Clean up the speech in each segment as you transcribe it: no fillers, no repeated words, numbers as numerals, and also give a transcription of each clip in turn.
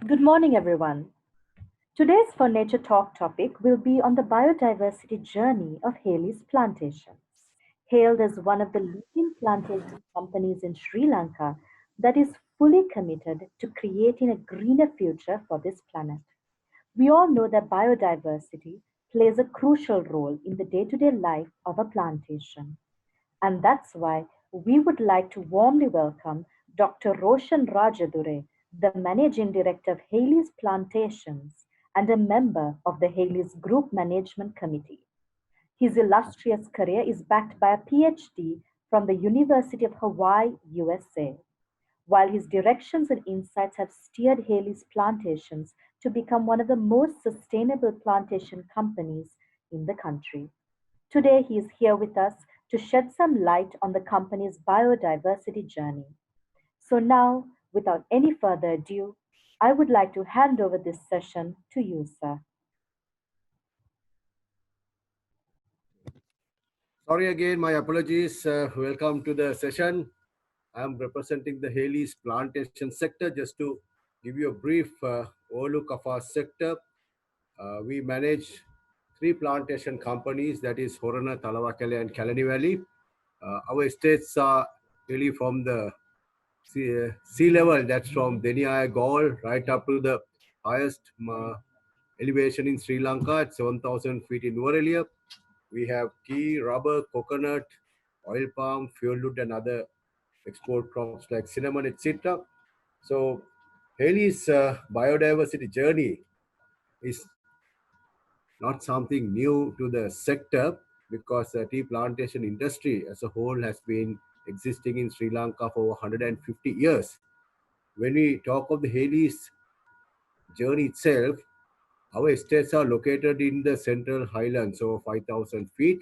Good morning, everyone. Today's For Nature Talk topic will be on the biodiversity journey of Haley's Plantations. Hailed as one of the leading plantation companies in Sri Lanka that is fully committed to creating a greener future for this planet. We all know that biodiversity plays a crucial role in the day to day life of a plantation. And that's why we would like to warmly welcome Dr. Roshan Rajadure, the Managing Director of Haley's Plantations and a member of the Haley's Group Management Committee. His illustrious career is backed by a PhD from the University of Hawaii, USA, while his directions and insights have steered Haley's Plantations to become one of the most sustainable plantation companies in the country. Today, he is here with us to shed some light on the company's biodiversity journey. So, now, without any further ado, I would like to hand over this session to you, sir. Sorry again, my apologies. Welcome to the session. I'm representing the Haley's plantation sector. Just to give you a brief overlook of our sector, we manage three plantation companies, that is Horana, Talawakele and Kalani Valley. Our estates are really from the sea level, that's from Deniaya Gaul right up to the highest elevation in Sri Lanka at 7,000 feet in Nuwara. We have tea, rubber, coconut, oil palm, fuel wood, and other export crops like cinnamon, etc. So, Haley's biodiversity journey is not something new to the sector because the tea plantation industry as a whole has been existing in Sri Lanka for over 150 years. When we talk of the Haley's journey itself, our estates are located in the central highlands, over 5,000 feet.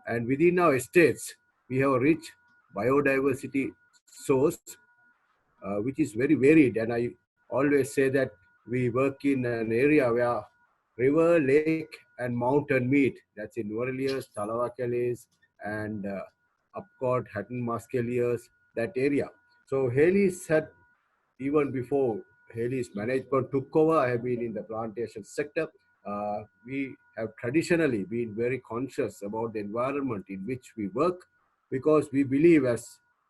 And within our estates, we have a rich biodiversity source, which is very varied. And I always say that we work in an area where river, lake, and mountain meet. That's in Nuwara, Talawakales, and Upcott, Hatton Muscaliers, that area. So Haley's had, even before Haley's management took over, I have been in the plantation sector. We have traditionally been very conscious about the environment in which we work because we believe as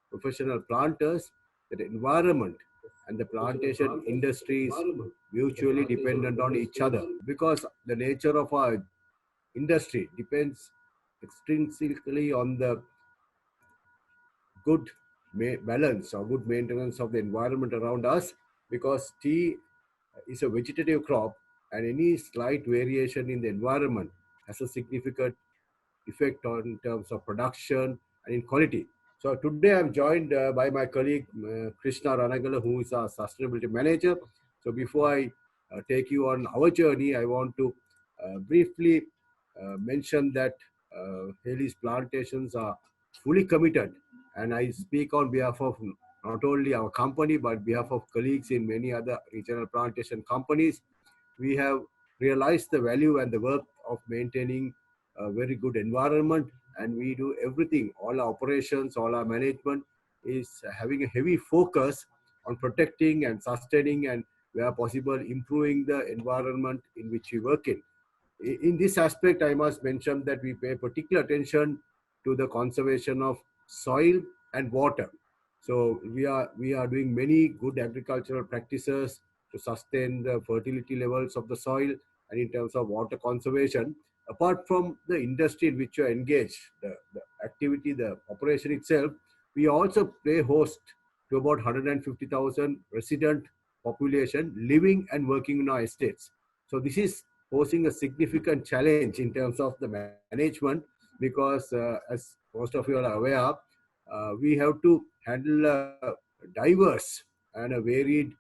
professional planters that the environment and the plantation industry is mutually dependent on each other because the nature of our industry depends extrinsically on the good balance or good maintenance of the environment around us because tea is a vegetative crop and any slight variation in the environment has a significant effect on in terms of production and in quality. So today I'm joined by my colleague Krishna Ranagala, who is our sustainability manager. So before I take you on our journey, I want to briefly mention that Haley's plantations are fully committed, and I speak on behalf of not only our company but behalf of colleagues in many other regional plantation companies. We have realized the value and the work of maintaining a very good environment, and we do everything. All our operations, all our management is having a heavy focus on protecting and sustaining and where possible improving the environment in which we work in. In this aspect, I must mention that we pay particular attention to the conservation of soil and water. So we are doing many good agricultural practices to sustain the fertility levels of the soil and in terms of water conservation. Apart from the industry in which you are engaged, the activity, the operation itself, we also play host to about 150,000 resident population living and working in our estates. So this is posing a significant challenge in terms of the management because as most of you are aware, we have to handle a diverse and a varied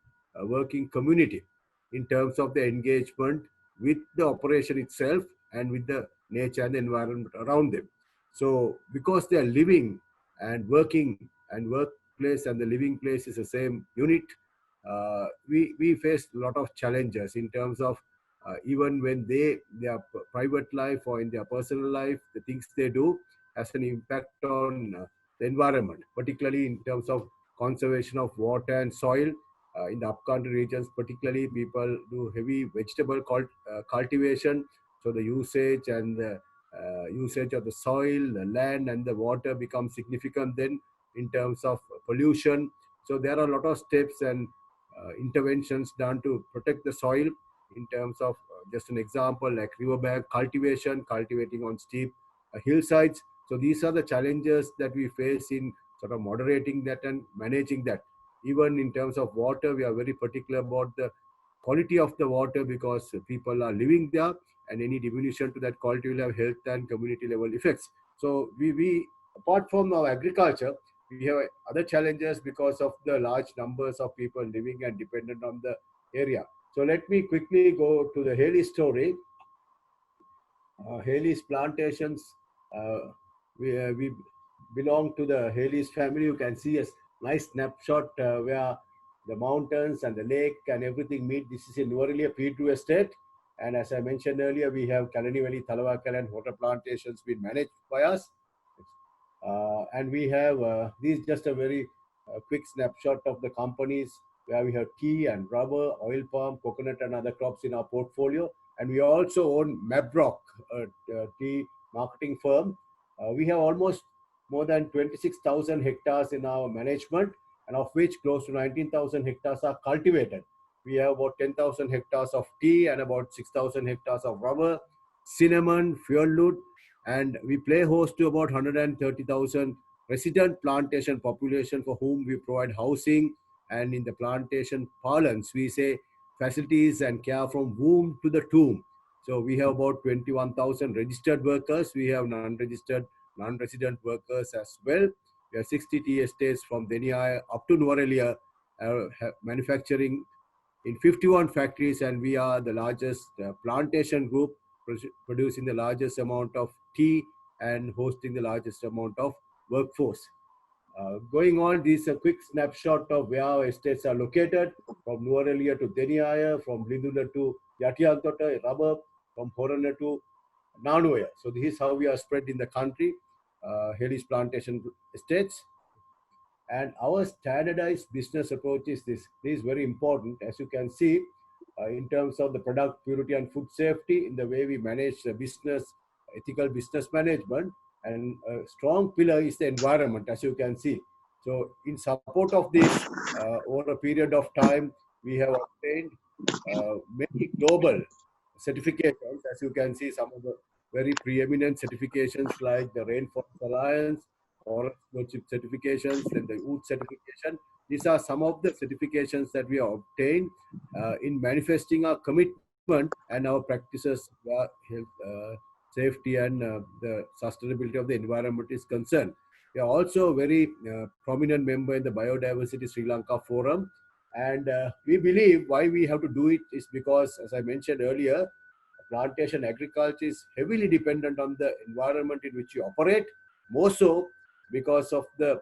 working community. in terms of the engagement with the operation itself and with the nature and the environment around them. So because they are living and working, and workplace and the living place is the same unit, we face a lot of challenges in terms of even when their private life or in their personal life, the things they do has an impact on the environment, particularly in terms of conservation of water and soil. In the upcountry regions, particularly, people do heavy vegetable cultivation. So the usage and the usage of the soil, the land, and the water becomes significant then in terms of pollution. So there are a lot of steps and interventions done to protect the soil in terms of just an example like riverbank cultivation, cultivating on steep hillsides. So these are the challenges that we face in sort of moderating that and managing that. Even in terms of water, we are very particular about the quality of the water because people are living there, and any diminution to that quality will have health and community level effects. So we apart from our agriculture, we have other challenges because of the large numbers of people living and dependent on the area. So let me quickly go to the Haley story. Haley's plantations. We belong to the Haley's family. You can see a nice snapshot where the mountains and the lake and everything meet. This is in Nuvarelia P2 estate. And as I mentioned earlier, we have Kalani Valley, Thalawakal and water plantations being managed by us. And we have, these just a very quick snapshot of the companies where we have tea and rubber, oil palm, coconut and other crops in our portfolio. And we also own Mabrock, a tea marketing firm. We have almost more than 26,000 hectares in our management, and of which close to 19,000 hectares are cultivated. We have about 10,000 hectares of tea and about 6,000 hectares of rubber, cinnamon, fuel wood, and we play host to about 130,000 resident plantation population for whom we provide housing, and in the plantation parlance, we say facilities and care from womb to the tomb. So we have about 21,000 registered workers. We have non-registered, non-resident workers as well. We have 60 tea estates from Denia up to Nuvarelia, manufacturing in 51 factories, and we are the largest plantation group producing the largest amount of tea and hosting the largest amount of workforce. Going on, this is a quick snapshot of where our estates are located, from Nuvarelia to Deniaya, from Lindula to Yatiantota, Rubber, from Horana to Nanuya. So this is how we are spread in the country, Haley's plantation estates. And our standardized business approach is this. This is very important, as you can see, in terms of the product purity and food safety, in the way we manage the business, ethical business management, and a strong pillar is the environment, as you can see. So in support of this, over a period of time, we have obtained many global certifications, as you can see, some of the very preeminent certifications like the Rainforest Alliance, Forest Stewardship certifications, and the wood certification. These are some of the certifications that we have obtained in manifesting our commitment and our practices where health, safety, and the sustainability of the environment is concerned. We are also a very prominent member in the Biodiversity Sri Lanka Forum. And we believe why we have to do it is because, as I mentioned earlier, plantation agriculture is heavily dependent on the environment in which you operate, more so because of the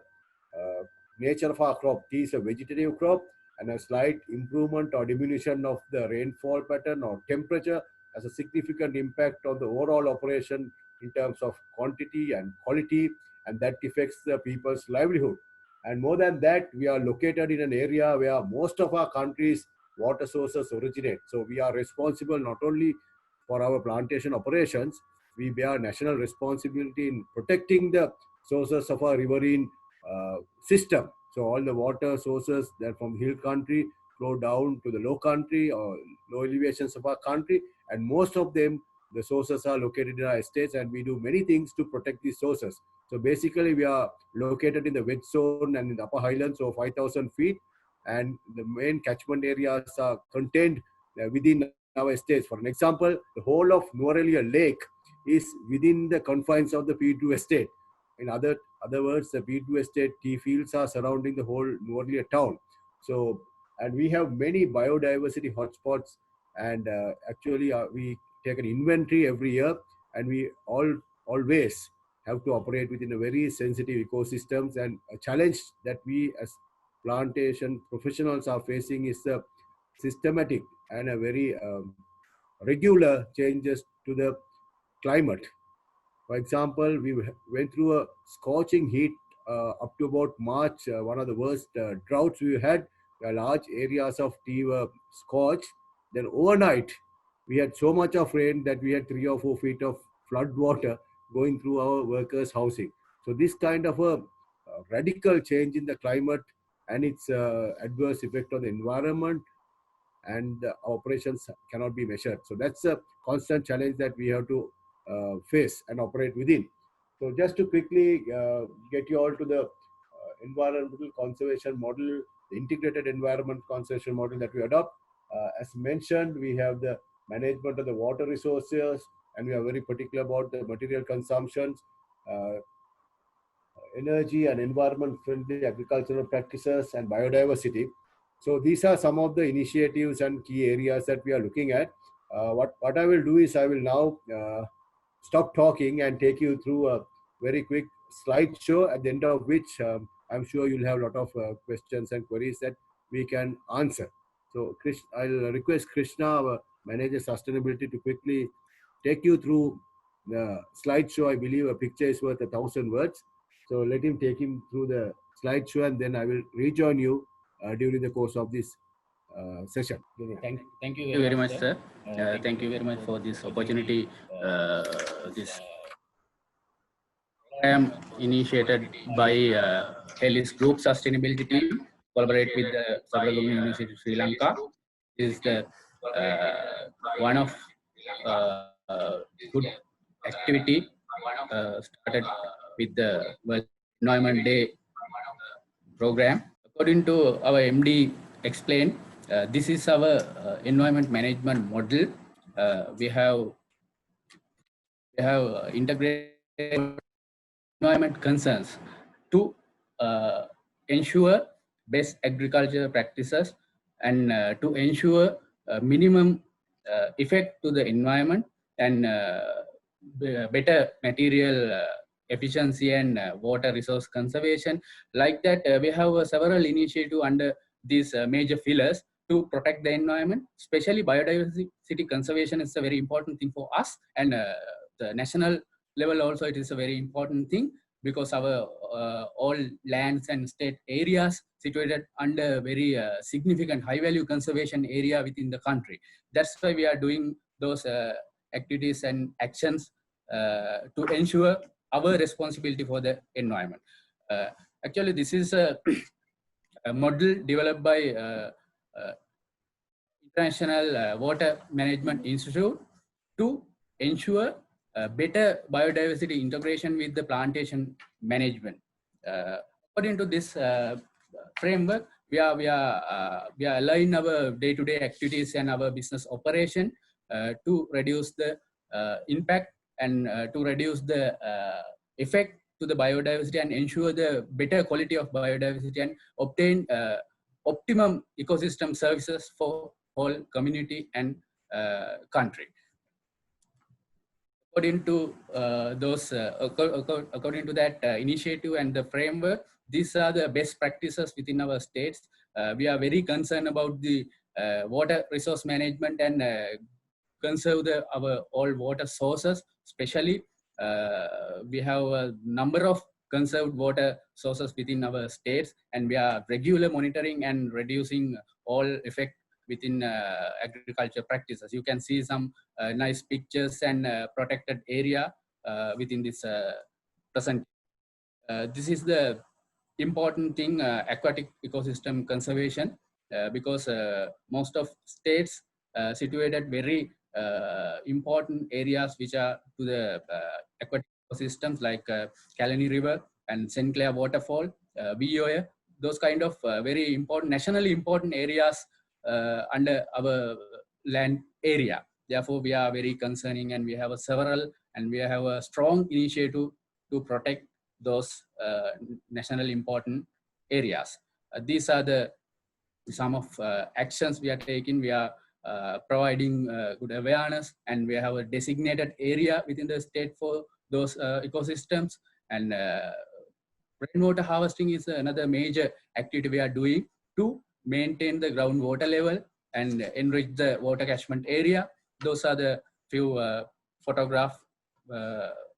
nature of our crop. Tea is a vegetative crop, and a slight improvement or diminution of the rainfall pattern or temperature has a significant impact on the overall operation in terms of quantity and quality, and that affects the people's livelihood. And more than that, we are located in an area where most of our country's water sources originate. So we are responsible not only for our plantation operations, we bear national responsibility in protecting the sources of our riverine system. So all the water sources that from hill country flow down to the low country or low elevations of our country, and most of them, the sources are located in our estates, and we do many things to protect these sources. So basically, we are located in the wet zone and in the upper highlands, so 5,000 feet, and the main catchment areas are contained within our estates. For an example, the whole of Nuvarelia Lake is within the confines of the P2 estate. In other words, the P2 estate tea fields are surrounding the whole Nuvarelia town. So and we have many biodiversity hotspots. And actually, we take an inventory every year, and we always have to operate within a very sensitive ecosystems. And a challenge that we as plantation professionals are facing is the systematic and a very regular changes to the climate. For example, we went through a scorching heat up to about March, one of the worst droughts we had. Large areas of tea were scorched. Then overnight, we had so much of rain that we had 3 or 4 feet of flood water going through our workers' housing. So this kind of a radical change in the climate and its adverse effect on the environment and operations cannot be measured. So that's a constant challenge that we have to face and operate within. So just to quickly get you all to the environmental conservation model, the integrated environment conservation model that we adopt. As mentioned, we have the management of the water resources, and we are very particular about the material consumptions, uh, energy and environment friendly agricultural practices, and biodiversity. So these are some of the initiatives and key areas that we are looking at. What I will do is I will now stop talking and take you through a very quick slideshow, at the end of which I'm sure you'll have a lot of questions and queries that we can answer. So I'll request Krishna, our manager sustainability, to quickly take you through the slideshow. I believe a picture is worth 1,000 words. So let him take him through the slideshow, and then I will rejoin you during the course of this session. Thank you very much, sir. Thank you very much for this opportunity. This program initiated by Helis Group Sustainability Team, collaborate with the Sabaragamu University of Sri Lanka. This is the one of good activity started with the World Environment Day program. According to our MD explained, this is our environment management model. We have integrated environment concerns to ensure best agricultural practices and to ensure minimum effect to the environment and better material efficiency and water resource conservation. Like that, we have several initiatives under these major pillars to protect the environment. Especially biodiversity conservation is a very important thing for us, and the national level also it is a very important thing, because our all lands and state areas situated under very significant high value conservation area within the country. That's why we are doing those activities and actions to ensure our responsibility for the environment. Actually, this is a model developed by International Water Management Institute to ensure better biodiversity integration with the plantation management. According to this framework, we are aligning our day-to-day activities and our business operation to reduce the impact and to reduce the effect to the biodiversity and ensure the better quality of biodiversity and obtain optimum ecosystem services for whole community and country. According to according to that initiative and the framework, these are the best practices within our states. We are very concerned about the water resource management and conserve our all water sources. Especially, we have a number of conserved water sources within our states, and we are regular monitoring and reducing all effect within agriculture practices. You can see some nice pictures and protected area within this present. This is the important thing, aquatic ecosystem conservation, because most of states situated very important areas which are to the aquatic ecosystems like Kalani River and St. Clair Waterfall, VOA, those kind of very important, nationally important areas under our land area. Therefore, we are very concerning, and we have several, and we have a strong initiative to protect those nationally important areas. These are the some of actions we are taking. We are providing good awareness, and we have a designated area within the state for those ecosystems. And rainwater harvesting is another major activity we are doing to maintain the groundwater level and enrich the water catchment area. Those are the few photographs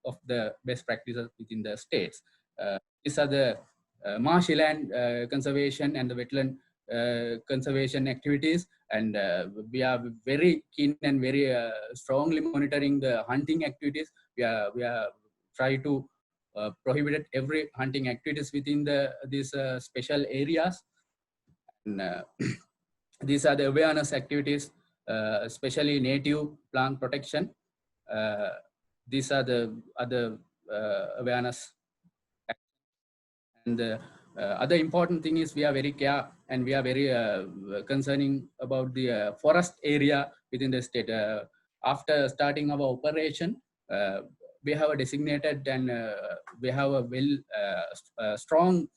of the best practices within the states. These are the marshy land conservation and the wetland conservation activities, and we are very keen and very strongly monitoring the hunting activities. We are try to prohibited every hunting activities within these special areas. And, these are the awareness activities, especially native plant protection. These are the other awareness. And the other important thing is we are very care and we are very concerning about the forest area within the state. After starting our operation, we have a designated and we have a strong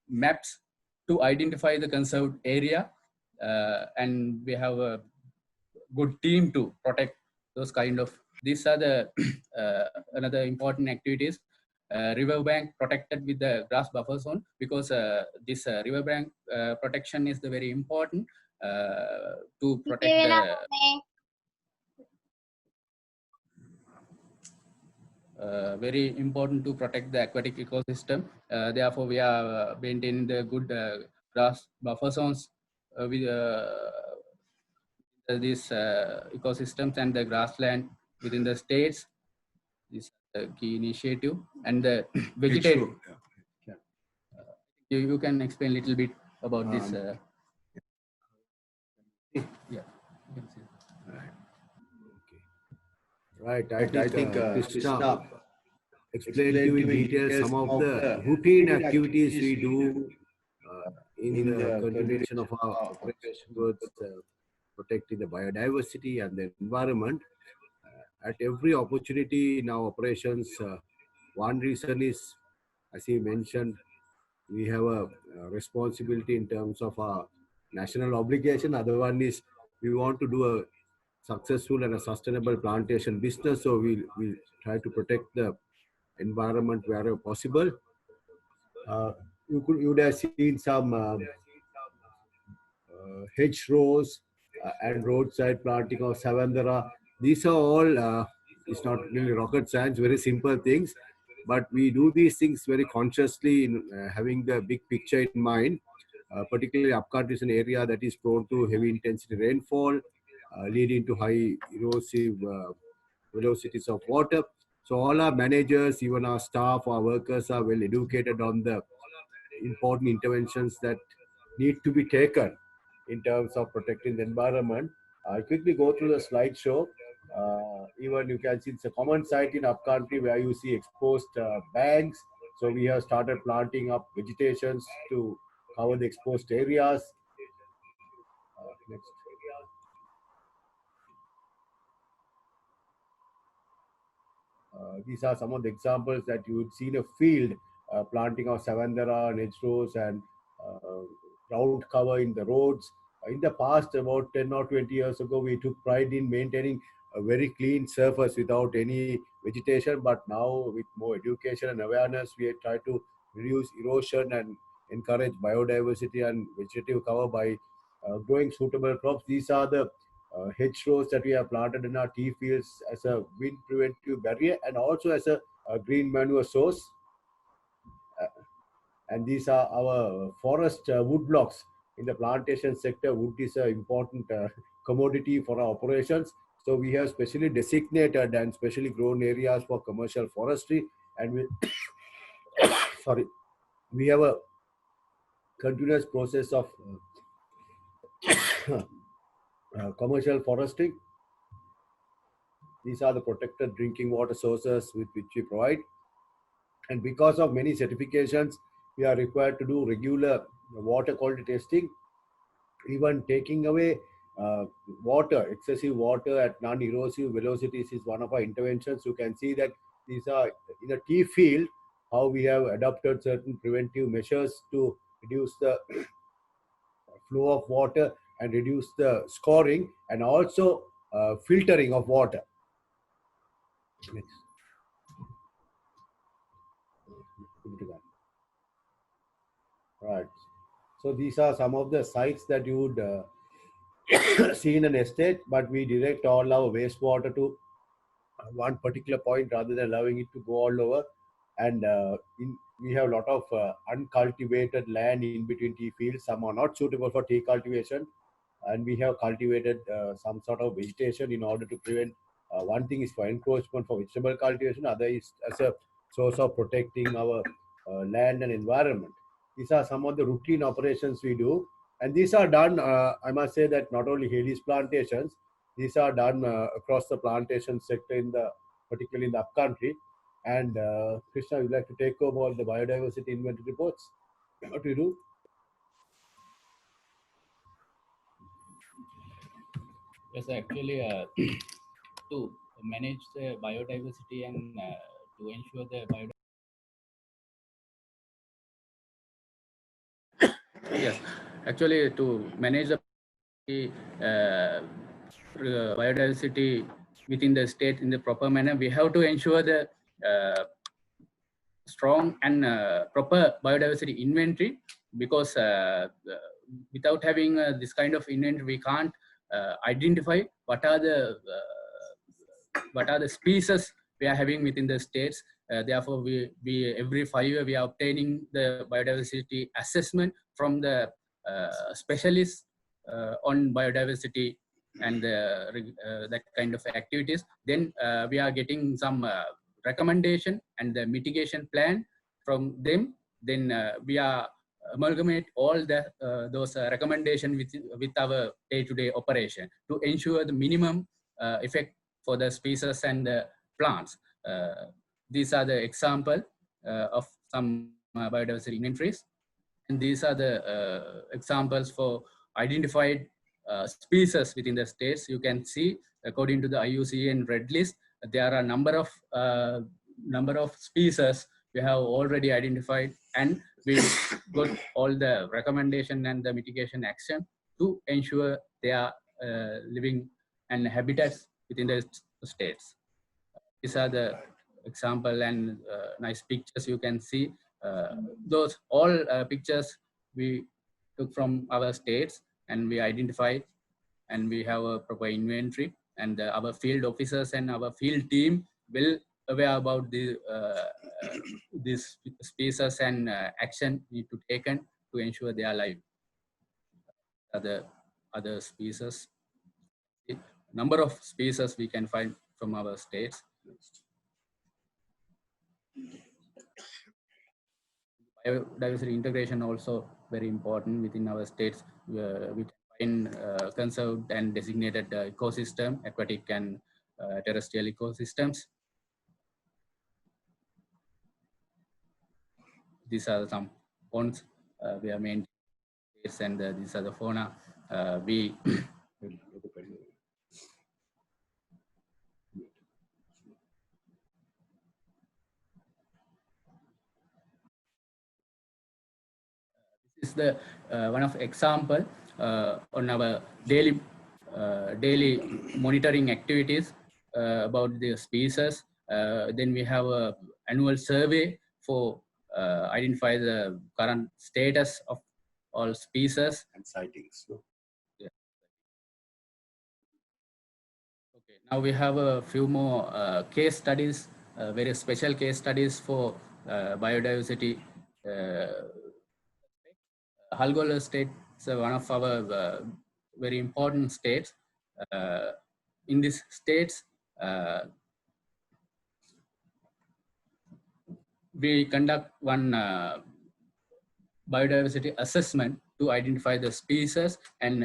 maps to identify the conserved area, and we have a good team to protect those kind of. These are the another important activities. Riverbank protected with the grass buffer zone, because this riverbank protection is the very important to protect the very important to protect the aquatic ecosystem. Therefore, we are maintaining the good grass buffer zones with these ecosystems and the grassland within the states. This is the key initiative. And the vegetation. You can explain a little bit about this. Yeah. Right. I think Krishna explained to you in detail some of the routine activities we do in the continuation of our operation towards protecting the biodiversity and the environment. At every opportunity in our operations, one reason is, as he mentioned, we have a responsibility in terms of our national obligation. Other one is we want to do a successful and a sustainable plantation business. So we try to protect the environment wherever possible. You would have seen some hedgerows and roadside planting of Savandara. These are all, it's not really rocket science, very simple things. But we do these things very consciously in having the big picture in mind. Particularly upcountry is an area that is prone to heavy intensity rainfall, leading to high erosive velocities of water. So all our managers, even our staff, our workers are well educated on the important interventions that need to be taken in terms of protecting the environment. I'll quickly go through the slideshow. Even you can see it's a common sight in upcountry where you see exposed banks. So we have started planting up vegetations to cover the exposed areas. Next. These are some of the examples that you would see in a field, planting of Savandara and hedgerows and ground cover in the roads. In the past, about 10 or 20 years ago, we took pride in maintaining a very clean surface without any vegetation. But now, with more education and awareness, we try to reduce erosion and encourage biodiversity and vegetative cover by growing suitable crops. These are the hedgerows that we have planted in our tea fields as a wind preventive barrier and also as a green manure source. And these are our forest wood blocks. In the plantation sector, wood is an important commodity for our operations. So we have specially designated and specially grown areas for commercial forestry. And we, sorry, we have a continuous process of commercial forestry. These are the protected drinking water sources with which we provide. And because of many certifications, we are required to do regular water quality testing. Even taking away excessive water at non-erosive velocities is one of our interventions. You can see that these are in a tea field, how we have adopted certain preventive measures to reduce the flow of water and reduce the scoring and also filtering of water. Next. Right. So these are some of the sites that you would see in an estate, but we direct all our wastewater to one particular point rather than allowing it to go all over. And we have a lot of uncultivated land in between tea fields. Some are not suitable for tea cultivation, and we have cultivated some sort of vegetation in order to prevent. One thing is for encroachment for vegetable cultivation, other is as a source of protecting our land and environment. These are some of the routine operations we do, and these are done. I must say that not only Haley's plantations, these are done across the plantation sector particularly in the upcountry. And Krishna, would you like to take over the biodiversity inventory reports? What we do? Yes, actually, to manage the biodiversity and to ensure the biodiversity. Yes, actually, to manage the biodiversity within the state in the proper manner, we have to ensure the strong and proper biodiversity inventory, because without having this kind of inventory, we can't identify what are the species we are having within the states. Therefore, we every 5 years we are obtaining the biodiversity assessment from the specialists on biodiversity and that kind of activities. Then we are getting some recommendation and the mitigation plan from them. Then we are amalgamate all the those recommendation with our day-to-day operation to ensure the minimum effect for the species and the plants. These are the example of some biodiversity inventories, and these are the examples for identified species within the states. You can see, according to the IUCN Red List, there are a number of species we have already identified, and we got all the recommendation and the mitigation action to ensure their living and habitats within the states. These are the example and nice pictures you can see. Those all pictures we took from our states, and we identified, and we have a proper inventory, and our field officers and our field team will aware about the these species and action need to taken to ensure they are alive. Other species, number of species we can find from our states. Biodiversity integration also very important within our states. We find conserved and designated ecosystem, aquatic and terrestrial ecosystems. These are some ponds we are maintaining, and these are the fauna we this is the one of example on our daily monitoring activities about the species. Then we have a annual survey for identify the current status of all species and sightings. Yeah. Okay, now we have a few more case studies, very special case studies for biodiversity. Halgola state is one of our very important states. In these states, we conduct one biodiversity assessment to identify the species, and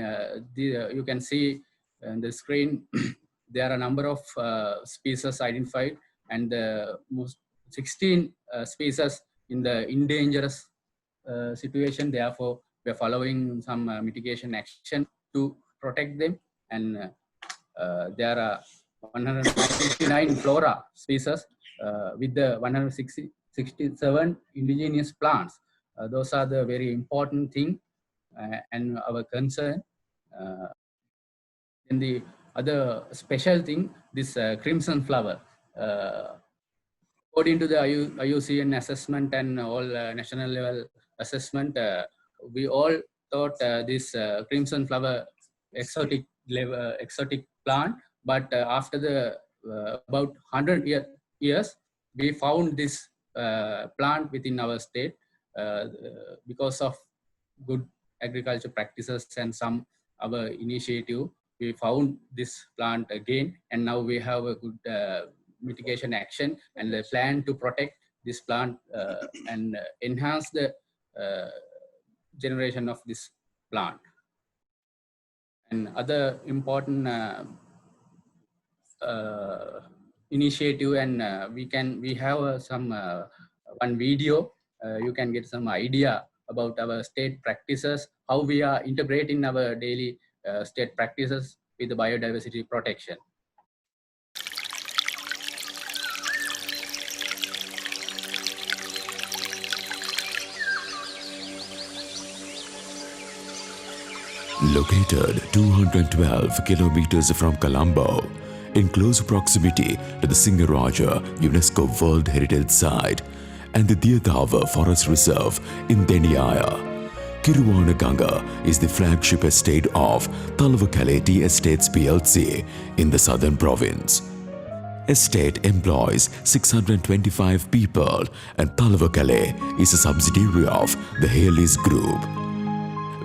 you can see on the screen there are a number of species identified, and most 16 species in the endangered situation. Therefore, we are following some mitigation action to protect them, and there are 159 flora species with the 167 indigenous plants. Those are the very important thing and our concern. And the other special thing, this crimson flower. According to the IUCN assessment and all national level assessment, we all thought this crimson flower exotic plant, but after the about 100 years, we found this plant within our state because of good agriculture practices and some our initiative. We found this plant again, and now we have a good mitigation action and the plan to protect this plant and enhance the generation of this plant. And other important initiative, and we have some one video. You can get some idea about our state practices, how we are integrating our daily state practices with the biodiversity protection. Located 212 kilometers from Colombo, in close proximity to the Singaraja UNESCO World Heritage Site and the Diyathawa Forest Reserve in Deniyaya, Kiruvanaganga is the flagship estate of Talvakale Tea Estates PLC in the southern province. Estate employs 625 people and Talvakale is a subsidiary of the Hales Group.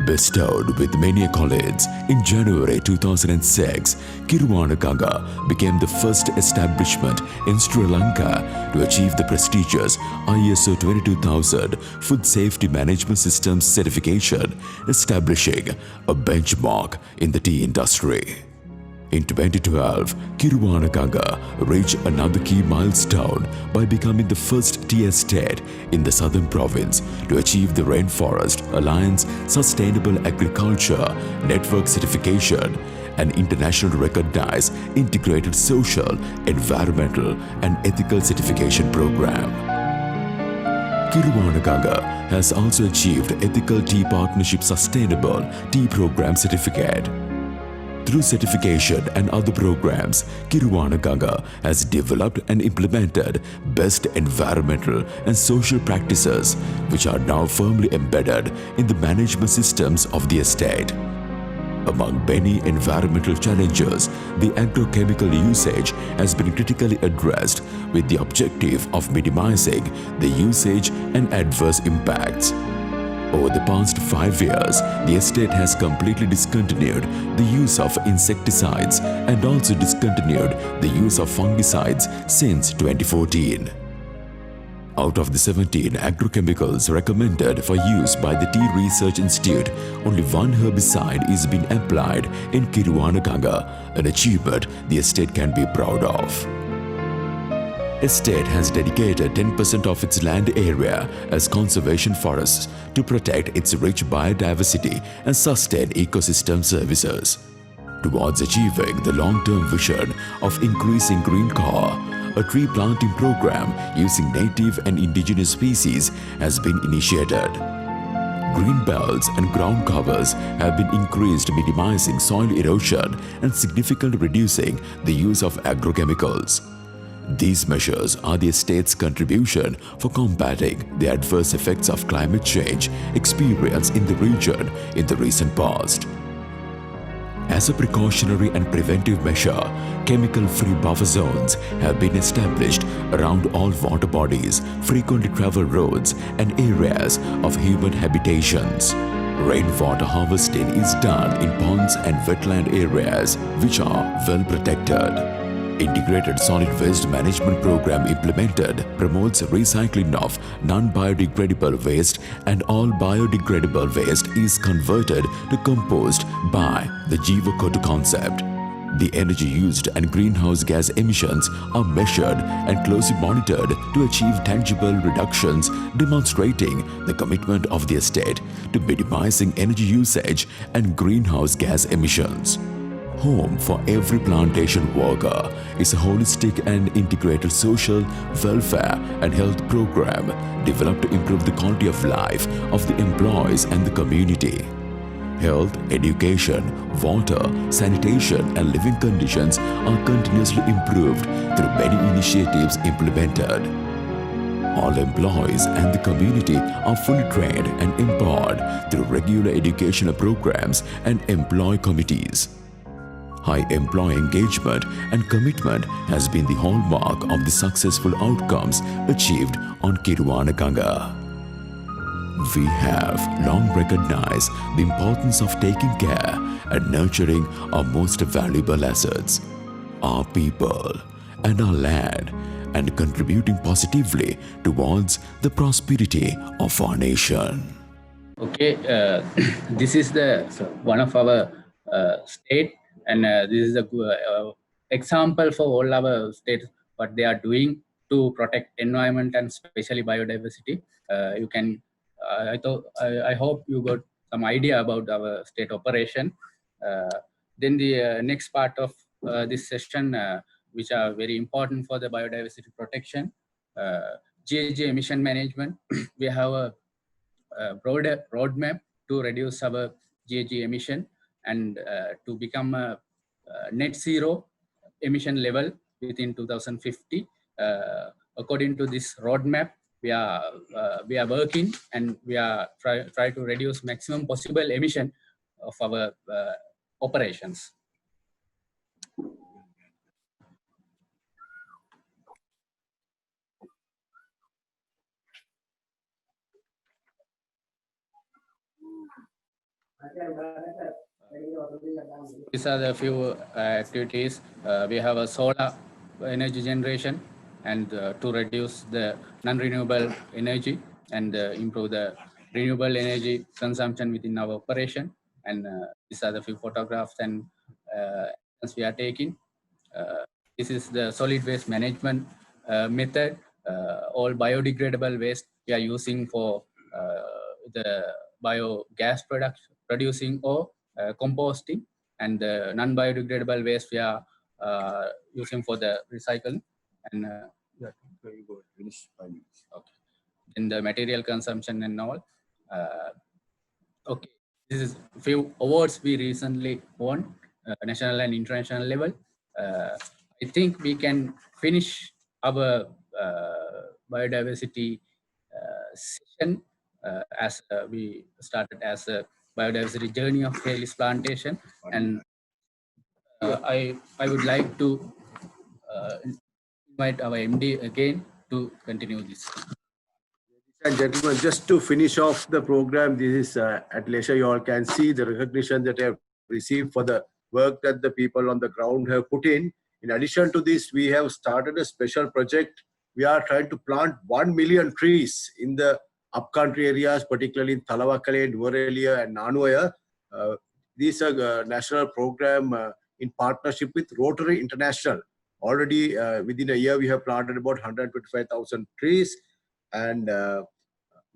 Bestowed with many accolades, in January 2006, Kiruvanaganga became the first establishment in Sri Lanka to achieve the prestigious ISO 22000 Food Safety Management Systems certification, establishing a benchmark in the tea industry. In 2012, Kiruvanaganga reached another key milestone by becoming the first tea estate in the southern province to achieve the Rainforest Alliance Sustainable Agriculture Network certification, an internationally recognized integrated social, environmental, and ethical certification program. Kiruvanaganga has also achieved Ethical Tea Partnership Sustainable Tea Program certificate. Through certification and other programs, Kiruvanaganga has developed and implemented best environmental and social practices which are now firmly embedded in the management systems of the estate. Among many environmental challenges, the agrochemical usage has been critically addressed with the objective of minimizing the usage and adverse impacts. Over the past 5 years, the estate has completely discontinued the use of insecticides and also discontinued the use of fungicides since 2014. Out of the 17 agrochemicals recommended for use by the Tea Research Institute, only one herbicide is being applied in Kiruvanaganga, an achievement the estate can be proud of. Estate has dedicated 10% of its land area as conservation forests to protect its rich biodiversity and sustain ecosystem services. Towards achieving the long-term vision of increasing green cover, a tree planting program using native and indigenous species has been initiated. Green belts and ground covers have been increased, minimizing soil erosion and significantly reducing the use of agrochemicals. These measures are the estate's contribution for combating the adverse effects of climate change experienced in the region in the recent past. As a precautionary and preventive measure, chemical-free buffer zones have been established around all water bodies, frequently traveled roads, and areas of human habitations. Rainwater harvesting is done in ponds and wetland areas which are well protected. Integrated solid waste management program implemented promotes recycling of non-biodegradable waste, and all biodegradable waste is converted to compost by the Jiva Kotu concept. The energy used and greenhouse gas emissions are measured and closely monitored to achieve tangible reductions, demonstrating the commitment of the estate to minimizing energy usage and greenhouse gas emissions. Home for every plantation worker is a holistic and integrated social, welfare and health program developed to improve the quality of life of the employees and the community. Health, education, water, sanitation, and living conditions are continuously improved through many initiatives implemented. All employees and the community are fully trained and empowered through regular educational programs and employee committees. High employee engagement and commitment has been the hallmark of the successful outcomes achieved on Kiruvanaganga. We have long recognized the importance of taking care and nurturing our most valuable assets, our people and our land, and contributing positively towards the prosperity of our nation. Okay, this is the one of our state, and this is a example for all our states what they are doing to protect environment and especially biodiversity. You can, I hope you got some idea about our state operation. Then the next part of this session, which are very important for the biodiversity protection, GHG emission management. We have a broader roadmap to reduce our GHG emission and to become a net zero emission level within 2050. According to this roadmap, we are working and we are try to reduce maximum possible emission of our operations. These are the few activities. We have a solar energy generation and to reduce the non-renewable energy and improve the renewable energy consumption within our operation. And these are the few photographs and actions we are taking. This is the solid waste management method. All biodegradable waste we are using for the biogas producing or composting, and the non-biodegradable waste we are using for the recycling. And you go finish 5 minutes. Okay. In the material consumption and all. Okay, this is few awards we recently won, national and international level. I think we can finish our biodiversity session as we started as a biodiversity journey of Haley's plantation, and I would like to invite our MD again to continue this. Ladies and gentlemen, just to finish off the program, this is at leisure. You all can see the recognition that I have received for the work that the people on the ground have put in. In addition to this, we have started a special project. We are trying to plant 1 million trees in the upcountry areas, particularly in Talavakkale, Nuwara and Nanuaya. These are a national program in partnership with Rotary International. Already within a year, we have planted about 125,000 trees. And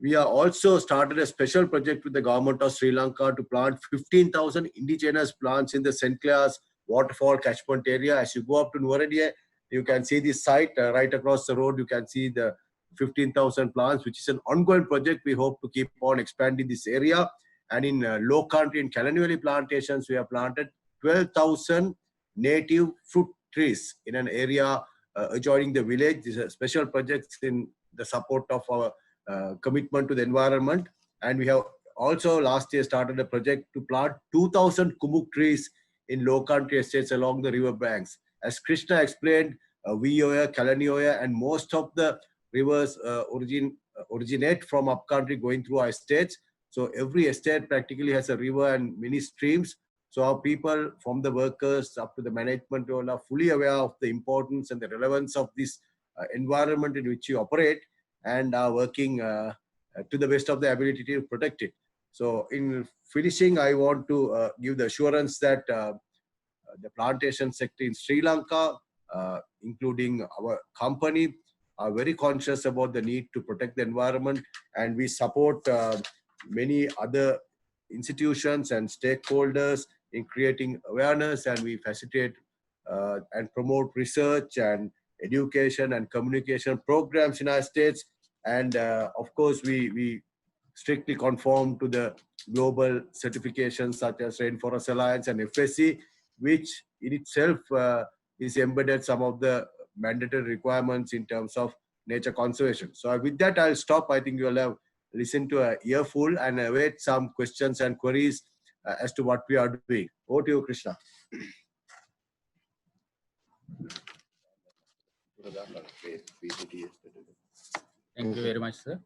we are also started a special project with the government of Sri Lanka to plant 15,000 indigenous plants in the St. Clair's waterfall catchment area. As you go up to Nuwara, you can see this site right across the road. You can see the 15,000 plants, which is an ongoing project. We hope to keep on expanding this area. And in low country in Kalanivelli plantations, we have planted 12,000 native fruit trees in an area adjoining the village. These are special projects in the support of our commitment to the environment. And we have also last year started a project to plant 2,000 kumuk trees in low country estates along the river banks. As Krishna explained, Viyoya, Kalanioya, and most of the rivers originate from upcountry going through our estates. So every estate practically has a river and many streams. So our people, from the workers up to the management, all are fully aware of the importance and the relevance of this environment in which you operate, and are working to the best of their ability to protect it. So in finishing, I want to give the assurance that the plantation sector in Sri Lanka, including our company, are very conscious about the need to protect the environment, and we support many other institutions and stakeholders in creating awareness, and we facilitate and promote research and education and communication programs in our states. And of course, we strictly conform to the global certifications such as Rainforest Alliance and FSC, which in itself is embedded some of the mandatory requirements in terms of nature conservation. So with that, I'll stop. I think you'll have listened to a earful and await some questions and queries as to what we are doing. Over to you, Krishna. Thank you very much, sir.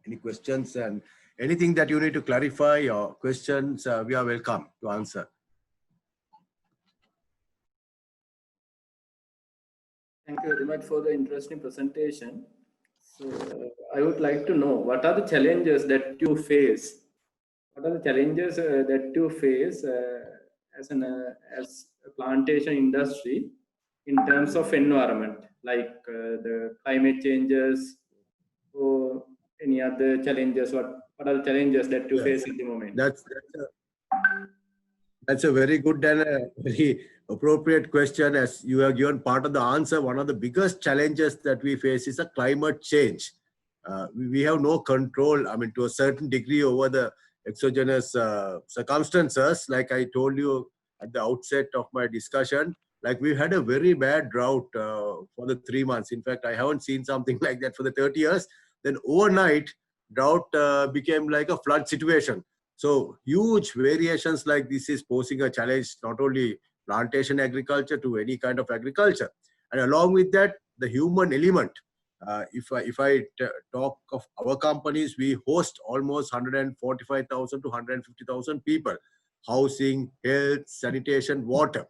Any questions and anything that you need to clarify or questions, we are welcome to answer. Thank you very much for the interesting presentation. So I would like to know, what are the challenges that you face? What are the challenges that you face as a plantation industry in terms of environment, like the climate changes or any other challenges? What are the challenges that you face at the moment? That's a very good and a very appropriate question. As you have given part of the answer, one of the biggest challenges that we face is a climate change. We have no control, I mean, to a certain degree over the exogenous circumstances. Like I told you at the outset of my discussion, like we had a very bad drought for the 3 months. In fact, I haven't seen something like that for the 30 years. Then overnight, drought became like a flood situation. So huge variations like this is posing a challenge, not only plantation agriculture to any kind of agriculture. And along with that, the human element. If I talk of our companies, we host almost 145,000 to 150,000 people, housing, health, sanitation, water.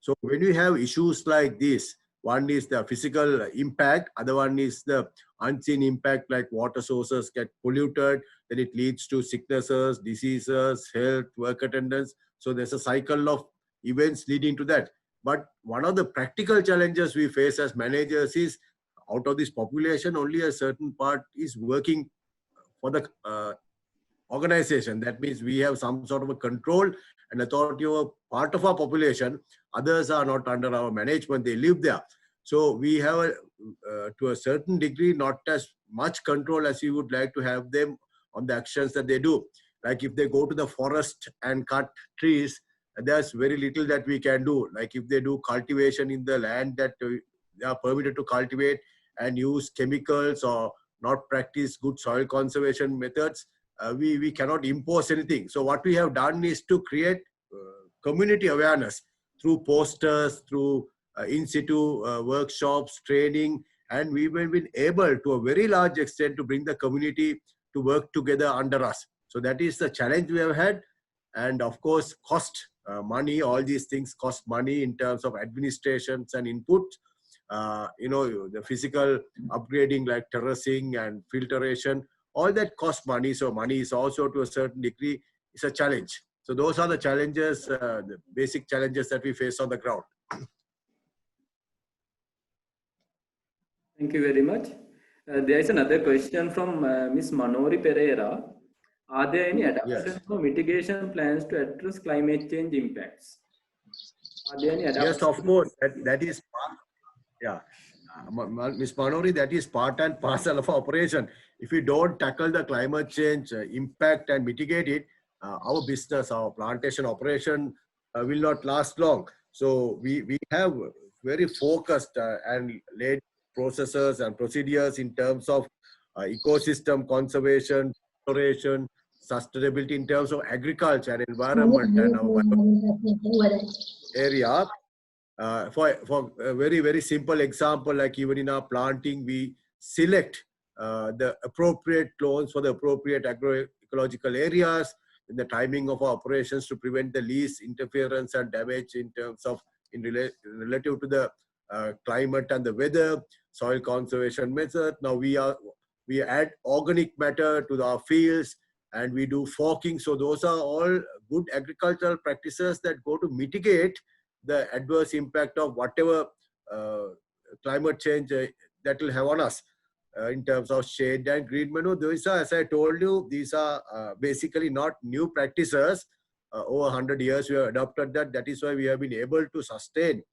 So when you have issues like this, one is the physical impact, other one is the unseen impact, like water sources get polluted, then it leads to sicknesses, diseases, health, work attendance. So there's a cycle of events leading to that. But one of the practical challenges we face as managers is, out of this population, only a certain part is working for the organization. That means we have some sort of a control and authority over part of our population. Others are not under our management, they live there. So we have, to a certain degree, not as much control as we would like to have them on the actions that they do. Like if they go to the forest and cut trees, there's very little that we can do. Like if they do cultivation in the land that they are permitted to cultivate and use chemicals or not practice good soil conservation methods, we cannot impose anything. So what we have done is to create community awareness through posters, through in situ workshops, training, and we've been able to a very large extent to bring the community to work together under us. So that is the challenge we have had. And of course, cost money, all these things cost money in terms of administrations and input. The physical upgrading like terracing and filtration, all that costs money. So money is also to a certain degree is a challenge. So those are the challenges, the basic challenges that we face on the ground. Thank you very much. There is another question from Ms. Manori Pereira. Are there any adaptation or mitigation plans to address climate change impacts? Are there any Yes, of course. That is part. Yeah. Ms. Manori, that is part and parcel of our operation. If we don't tackle the climate change impact and mitigate it, our business, our plantation operation will not last long. So we have very focused and laid processes and procedures in terms of ecosystem conservation, restoration, sustainability in terms of agriculture and environment and our area. For a very, very simple example, like even in our planting, we select the appropriate clones for the appropriate agroecological areas in the timing of our operations to prevent the least interference and damage in terms of relative to the climate and the weather, soil conservation method. Now we add organic matter to our fields and we do forking. So those are all good agricultural practices that go to mitigate the adverse impact of whatever climate change that will have on us in terms of shade and green manure. These are, as I told you, these are basically not new practices. Over 100 years we have adopted that. That is why we have been able to sustain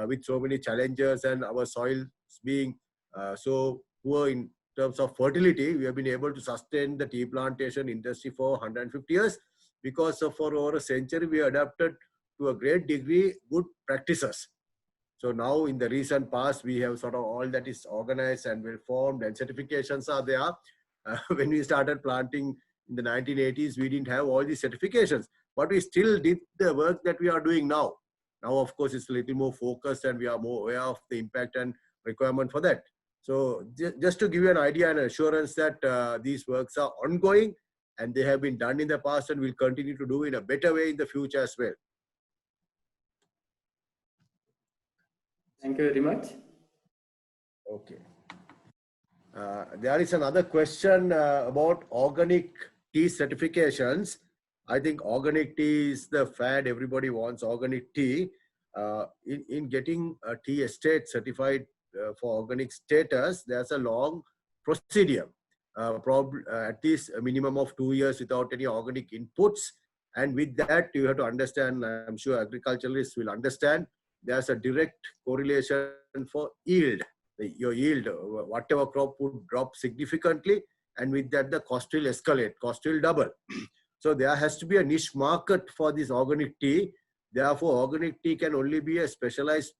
with so many challenges and our soils being so poor in terms of fertility, we have been able to sustain the tea plantation industry for 150 years because for over a century we adapted to a great degree good practices. So now in the recent past, we have sort of all that is organized and well formed, and certifications are there. When we started planting in the 1980s, we didn't have all these certifications, but we still did the work that we are doing now. Now, of course, it's a little more focused and we are more aware of the impact and requirement for that. So just to give you an idea and assurance that these works are ongoing and they have been done in the past and will continue to do in a better way in the future as well. Thank you very much. Okay. There is another question about organic tea certifications. I think organic tea is the fad. Everybody wants organic tea. In getting a tea estate certified for organic status, there's a long procedure. At least a minimum of 2 years without any organic inputs. And with that, you have to understand, I'm sure agriculturalists will understand, there's a direct correlation for yield. Your yield, whatever crop would drop significantly, and with that the cost will escalate, cost will double. So there has to be a niche market for this organic tea. Therefore, organic tea can only be a specialized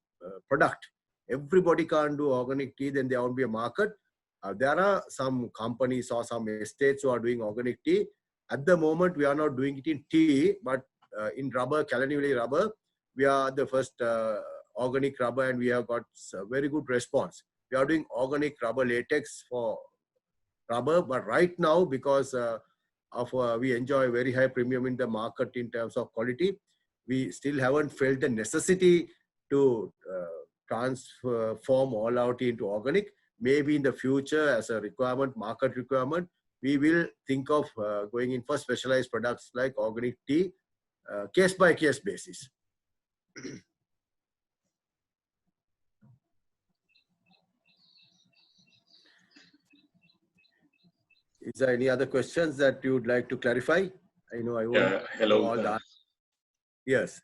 product. Everybody can't do organic tea, then there won't be a market. There are some companies or some estates who are doing organic tea. At the moment, we are not doing it in tea, but in rubber, Kalani Valley rubber, we are the first organic rubber and we have got a very good response. We are doing organic rubber latex for rubber, but right now, because we enjoy very high premium in the market in terms of quality, we still haven't felt the necessity to transform all our tea into organic. Maybe in the future, as a requirement, market requirement, we will think of going in for specialized products like organic tea, case by case basis. Is there any other questions that you would like to clarify? I know I won't. Hello. All that. Yes.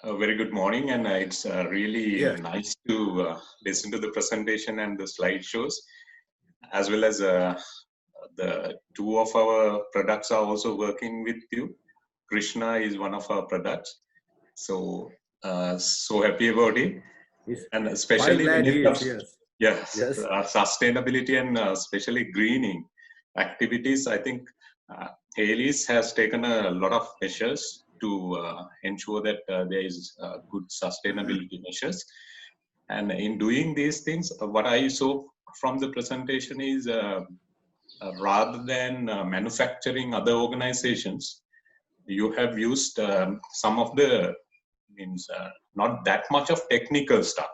Very good morning, and it's really nice to listen to the presentation and the slideshows, as well as the two of our products are also working with you. Krishna is one of our products, so so happy about it, and especially when it comes, sustainability and especially greening activities. I think Hales has taken a lot of measures to ensure that there is good sustainability measures. And in doing these things, what I saw from the presentation is rather than manufacturing other organizations, you have used some of the not that much of technical stuff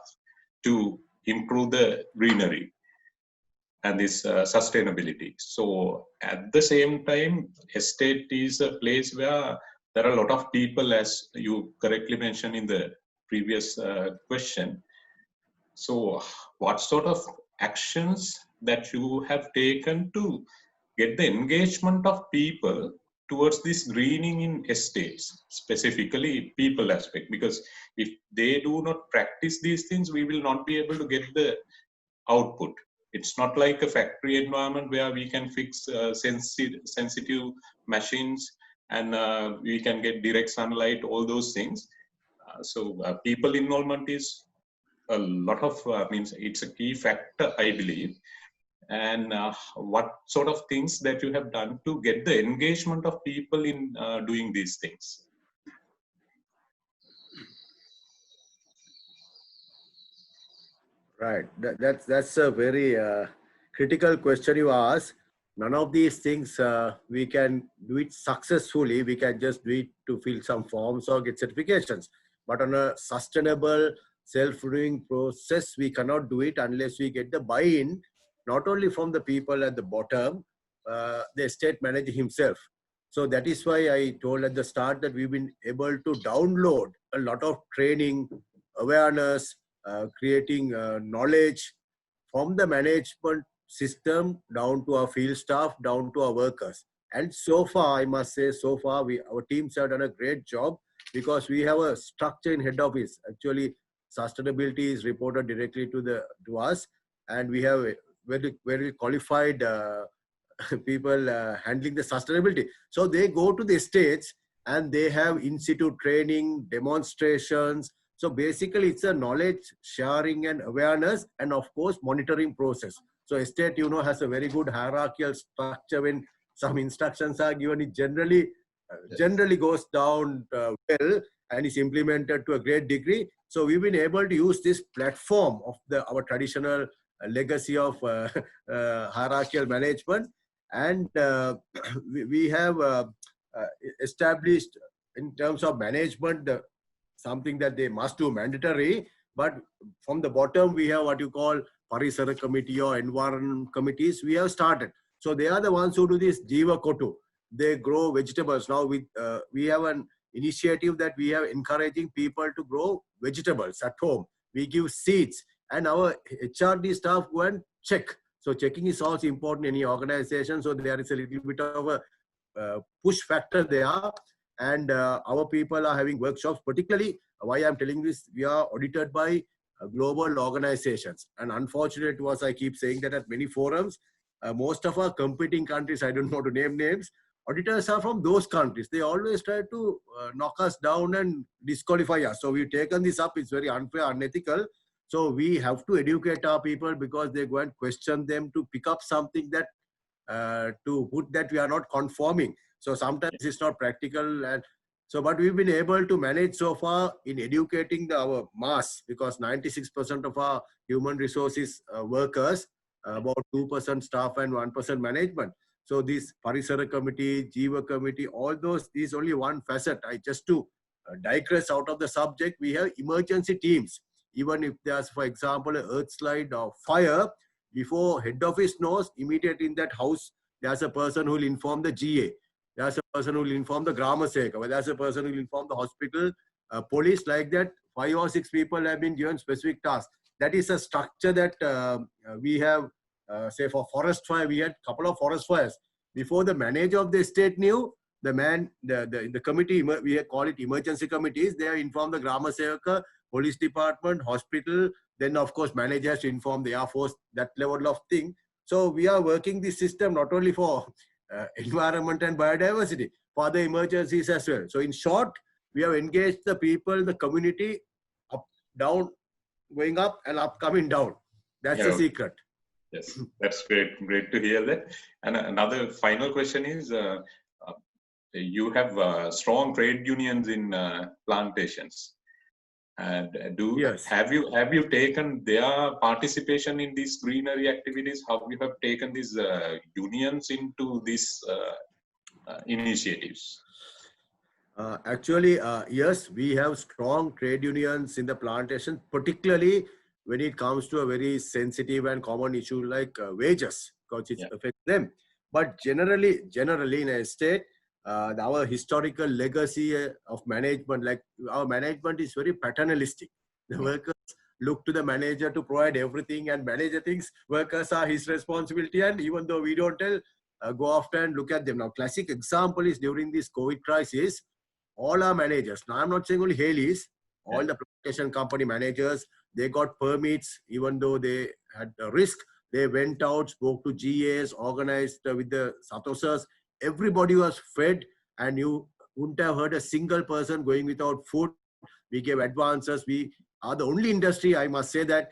to improve the greenery and this sustainability. So at the same time, estate is a place where there are a lot of people, as you correctly mentioned in the previous question. So what sort of actions that you have taken to get the engagement of people towards this greening in estates, specifically people aspect? Because if they do not practice these things, we will not be able to get the output. It's not like a factory environment where we can fix sensitive machines and we can get direct sunlight, all those things. So people involvement is a lot of, it's a key factor, I believe. And what sort of things that you have done to get the engagement of people in doing these things? Right. That's a very critical question you ask. None of these things we can do it successfully. We can just do it to fill some forms or get certifications. But on a sustainable self-renewing process, we cannot do it unless we get the buy-in, not only from the people at the bottom, the estate manager himself. So that is why I told at the start that we've been able to download a lot of training, awareness, creating knowledge from the management system down to our field staff, down to our workers. And so far, I must say, so far, our teams have done a great job because we have a structure in head office. Actually, sustainability is reported directly to us, and we have very qualified people handling the sustainability. So they go to the estates and they have in-situ training, demonstrations. So basically it's a knowledge sharing and awareness, and of course monitoring process. So estate, has a very good hierarchical structure. When some instructions are given, it generally goes down well and is implemented to a great degree. So we've been able to use this platform of our traditional legacy of hierarchical management, and we have established in terms of management something that they must do mandatory, but from the bottom we have what you call Parisara committee or environment committees we have started. So they are the ones who do this Jiva Kotu. They grow vegetables. Now we have an initiative that we are encouraging people to grow vegetables at home. We give seeds, and our HRD staff go and check. So checking is also important in any organization. So there is a little bit of a push factor there, and our people are having workshops. Particularly, why I'm telling this, we are audited by global organizations, and unfortunate was, I keep saying that at many forums, most of our competing countries, I don't know to name names, auditors are from those countries. They always try to knock us down and disqualify us. So we've taken this up. It's very unfair, unethical. So we have to educate our people, because they go and question them to pick up something that to put that we are not conforming. So sometimes it's not practical. And so, but we've been able to manage so far in educating our mass, because 96% of our human resources workers, about 2% staff and 1% management. So this Parisara committee, Jiva committee, all those, is only one facet. Just to digress out of the subject, we have emergency teams. Even if there's, for example, an earth slide or fire, before head office knows, immediately in that house, there's a person who will inform the GA. There's a person who will inform the Grama Seka. There's a person who will inform the hospital, police, like that. 5 or 6 people have been given specific tasks. That is a structure that we have, say for forest fire, we had a couple of forest fires. Before the manager of the estate knew, the committee, we call it emergency committees, they have informed the Grama Sevaka, police department, hospital, then of course manager has to inform the Air Force, that level of thing. So we are working this system not only for environment and biodiversity, for other emergencies as well. So in short, we have engaged the people, the community, up, down, going up, and up, coming down. That's the secret. Yes, that's great to hear that. And another final question is, you have strong trade unions in plantations. And have you taken their participation in these greenery activities? How you have taken these unions into these initiatives? Actually, yes, we have strong trade unions in the plantation, particularly when it comes to a very sensitive and common issue like wages, because it affects them. But generally in a estate, our historical legacy of management, like our management is very paternalistic. The workers look to the manager to provide everything, and manager thinks workers are his responsibility, and even though we don't tell, go after and look at them. Now, classic example is during this COVID crisis, all our managers, now I'm not saying only Haley's, all the plantation company managers, they got permits, even though they had a risk. They went out, spoke to GAs, organized with the Satosas. Everybody was fed, and you wouldn't have heard a single person going without food. We gave advances. We are the only industry, I must say, that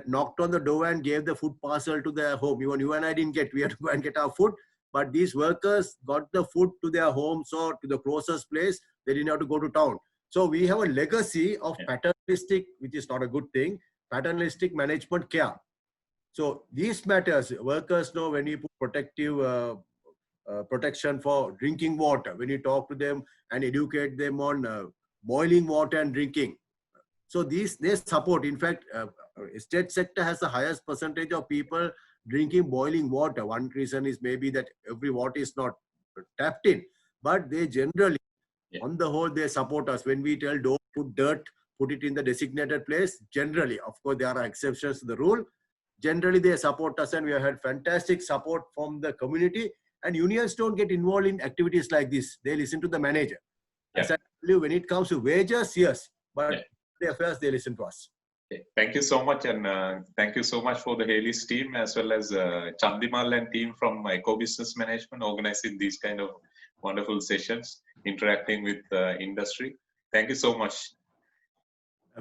knocked on the door and gave the food parcel to their home. Even you and I didn't get, we had to go and get our food. But these workers got the food to their homes or to the closest place. They didn't have to go to town. So we have a legacy of paternalistic, which is not a good thing, paternalistic management care. So these matters, workers know when you put protective protection for drinking water, when you talk to them and educate them on boiling water and drinking. So they support. In fact, estate sector has the highest percentage of people drinking boiling water. One reason is maybe that every water is not tapped in, but they generally, on the whole, they support us. When we tell don't put dirt, put it in the designated place, generally, of course, there are exceptions to the rule. Generally, they support us, and we have had fantastic support from the community. And unions don't get involved in activities like this. They listen to the manager. As I tell you, when it comes to wages, yes, but the affairs, they listen to us. Okay. Thank you so much, and thank you so much for the Haley's team as well as Chandimal and team from Eco Business Management organizing these kind of wonderful sessions, interacting with industry. Thank you so much.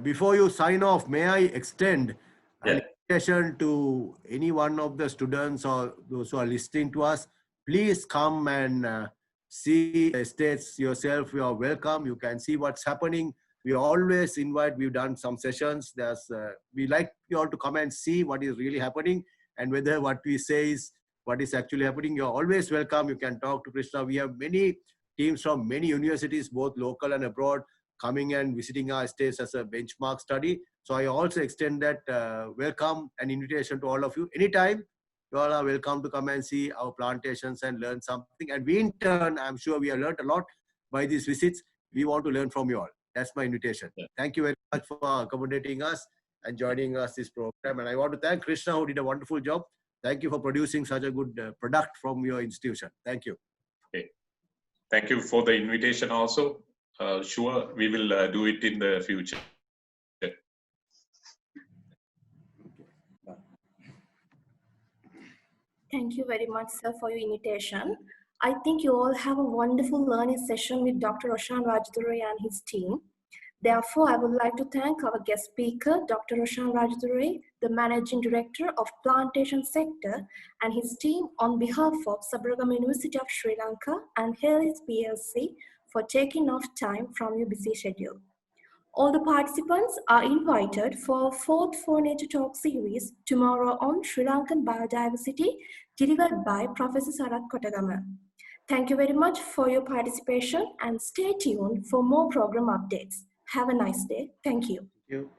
Before you sign off, may I extend an Yeah. invitation to any one of the students or those who are listening to us? Please come and see the estates yourself. You are welcome. You can see what's happening. We always invite, we've done some sessions. We like you all to come and see what is really happening and whether what we say is what is actually happening. You're always welcome. You can talk to Krishna. We have many teams from many universities, both local and abroad, coming and visiting our estates as a benchmark study. So I also extend that welcome and invitation to all of you. Anytime, you all are welcome to come and see our plantations and learn something. And we in turn, I'm sure we have learned a lot by these visits. We want to learn from you all. That's my invitation. Yeah. Thank you very much for accommodating us and joining us this program. And I want to thank Krishna, who did a wonderful job. Thank you for producing such a good product from your institution. Thank you. Okay. Thank you for the invitation also. Sure, we will do it in the future. Thank you very much, sir, for your invitation. I think you all have a wonderful learning session with Dr. Roshan Rajadurai and his team. Therefore, I would like to thank our guest speaker, Dr. Roshan Rajadurai, the Managing Director of Plantation Sector, and his team on behalf of Sabaragama University of Sri Lanka and Haley's PLC for taking off time from your busy schedule. All the participants are invited for 4th For Nature Talk series tomorrow on Sri Lankan biodiversity, delivered by Professor Sarath Kotagama. Thank you very much for your participation and stay tuned for more program updates. Have a nice day. Thank you. Thank you.